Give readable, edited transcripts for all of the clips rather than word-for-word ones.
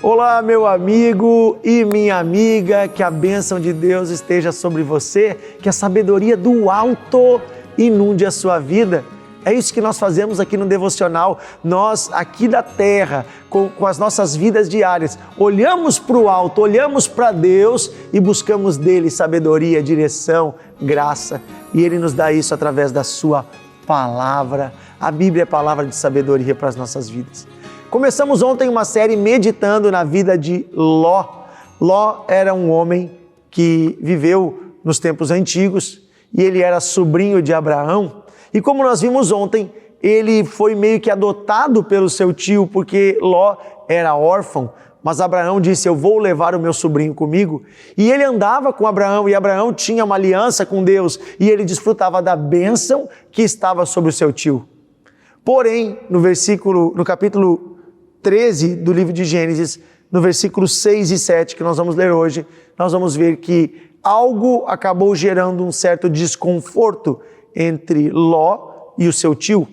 Olá, meu amigo e minha amiga, que a bênção de Deus esteja sobre você, que a sabedoria do alto inunde a sua vida. É isso que nós fazemos aqui no Devocional. Nós, aqui da terra, com as nossas vidas diárias, olhamos para o alto, olhamos para Deus e buscamos dele sabedoria, direção, graça. E Ele nos dá isso através da sua palavra. A Bíblia é palavra de sabedoria para as nossas vidas. Começamos ontem uma série meditando na vida de Ló. Ló era um homem que viveu nos tempos antigos e ele era sobrinho de Abraão. E como nós vimos ontem, ele foi meio que adotado pelo seu tio porque Ló era órfão. Mas Abraão disse, eu vou levar o meu sobrinho comigo. E ele andava com Abraão e Abraão tinha uma aliança com Deus e ele desfrutava da bênção que estava sobre o seu tio. Porém, no capítulo 13 do livro de Gênesis, no versículo 6 e 7, que nós vamos ler hoje, nós vamos ver que algo acabou gerando um certo desconforto entre Ló e o seu tio.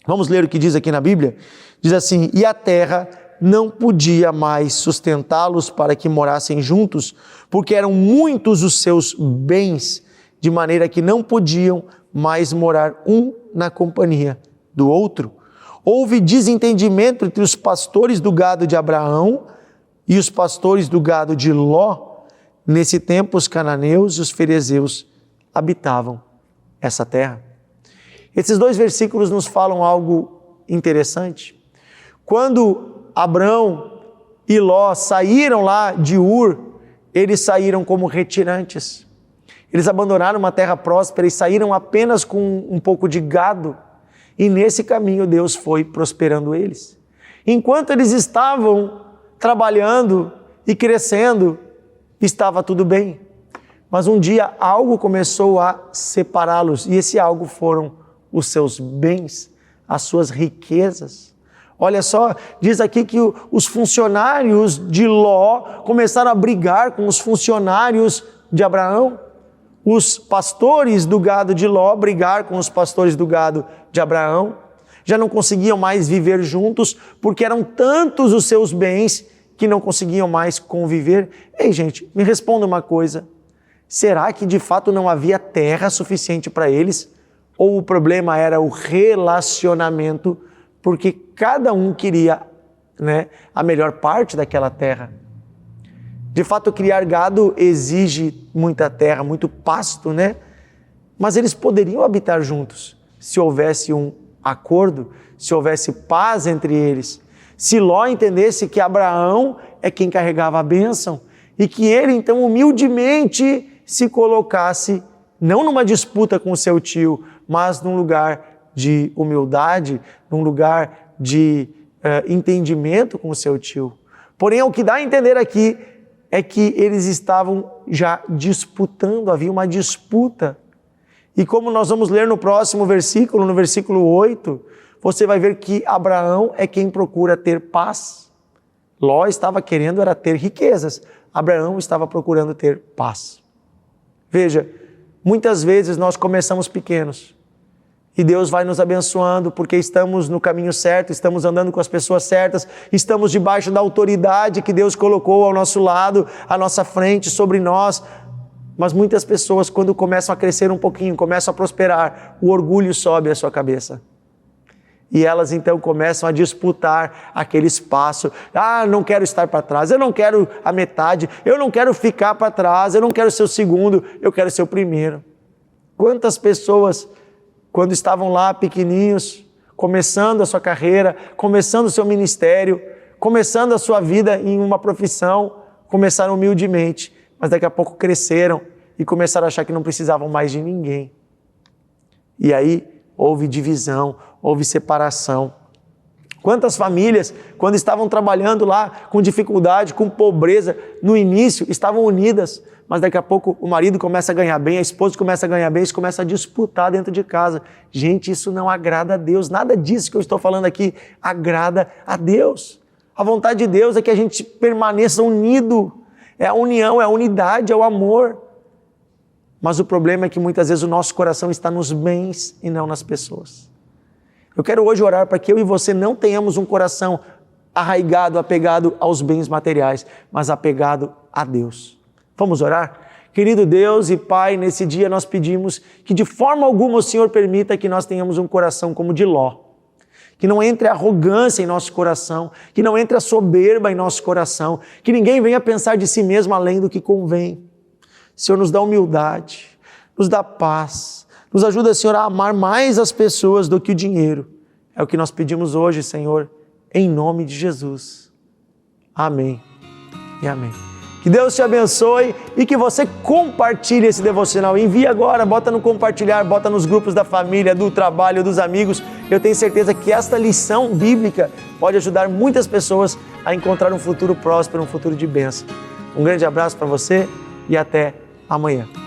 Vamos ler o que diz aqui na Bíblia? Diz assim, e a terra não podia mais sustentá-los para que morassem juntos, porque eram muitos os seus bens, de maneira que não podiam mais morar um na companhia do outro. Houve desentendimento entre os pastores do gado de Abraão e os pastores do gado de Ló. Nesse tempo, os cananeus e os ferezeus habitavam essa terra. Esses dois versículos nos falam algo interessante. Quando Abrão e Ló saíram lá de Ur, eles saíram como retirantes. Eles abandonaram uma terra próspera e saíram apenas com um pouco de gado. E nesse caminho Deus foi prosperando eles. Enquanto eles estavam trabalhando e crescendo, estava tudo bem. Mas um dia algo começou a separá-los e esse algo foram os seus bens, as suas riquezas. Olha só, diz aqui que os funcionários de Ló começaram a brigar com os funcionários de Abraão. Os pastores do gado de Ló brigar com os pastores do gado de Abraão, já não conseguiam mais viver juntos, porque eram tantos os seus bens que não conseguiam mais conviver. Ei, gente, me responda uma coisa, será que de fato não havia terra suficiente para eles? Ou o problema era o relacionamento, porque cada um queria, a melhor parte daquela terra? De fato, criar gado exige muita terra, muito pasto, Mas eles poderiam habitar juntos se houvesse um acordo, se houvesse paz entre eles. Se Ló entendesse que Abraão é quem carregava a bênção e que ele, então, humildemente se colocasse, não numa disputa com o seu tio, mas num lugar de humildade, num lugar de entendimento com o seu tio. Porém, o que dá a entender aqui é que eles estavam já disputando, havia uma disputa. E como nós vamos ler no próximo versículo, no versículo 8, você vai ver que Abraão é quem procura ter paz. Ló estava querendo era ter riquezas, Abraão estava procurando ter paz. Veja, muitas vezes nós começamos pequenos e Deus vai nos abençoando porque estamos no caminho certo, estamos andando com as pessoas certas, estamos debaixo da autoridade que Deus colocou ao nosso lado, à nossa frente, sobre nós. Mas muitas pessoas, quando começam a crescer um pouquinho, começam a prosperar, o orgulho sobe à sua cabeça. E elas então começam a disputar aquele espaço. Não quero estar para trás, eu não quero a metade, eu não quero ficar para trás, eu não quero ser o segundo, eu quero ser o primeiro. Quantas pessoas, quando estavam lá pequeninhos, começando a sua carreira, começando o seu ministério, começando a sua vida em uma profissão, começaram humildemente, mas daqui a pouco cresceram e começaram a achar que não precisavam mais de ninguém. E aí houve divisão, houve separação. Quantas famílias, quando estavam trabalhando lá com dificuldade, com pobreza, no início estavam unidas, mas daqui a pouco o marido começa a ganhar bem, a esposa começa a ganhar bem, isso começa a disputar dentro de casa. Gente, isso não agrada a Deus, nada disso que eu estou falando aqui agrada a Deus. A vontade de Deus é que a gente permaneça unido, é a união, é a unidade, é o amor. Mas o problema é que muitas vezes o nosso coração está nos bens e não nas pessoas. Eu quero hoje orar para que eu e você não tenhamos um coração arraigado, apegado aos bens materiais, mas apegado a Deus. Vamos orar? Querido Deus e Pai, nesse dia nós pedimos que de forma alguma o Senhor permita que nós tenhamos um coração como de Ló, que não entre a arrogância em nosso coração, que não entre a soberba em nosso coração, que ninguém venha pensar de si mesmo além do que convém. Senhor, nos dá humildade, nos dá paz, nos ajuda, Senhor, a amar mais as pessoas do que o dinheiro. É o que nós pedimos hoje, Senhor, em nome de Jesus. Amém e amém. Que Deus te abençoe e que você compartilhe esse devocional. Envie agora, bota no compartilhar, bota nos grupos da família, do trabalho, dos amigos. Eu tenho certeza que esta lição bíblica pode ajudar muitas pessoas a encontrar um futuro próspero, um futuro de bênção. Um grande abraço para você e até amanhã.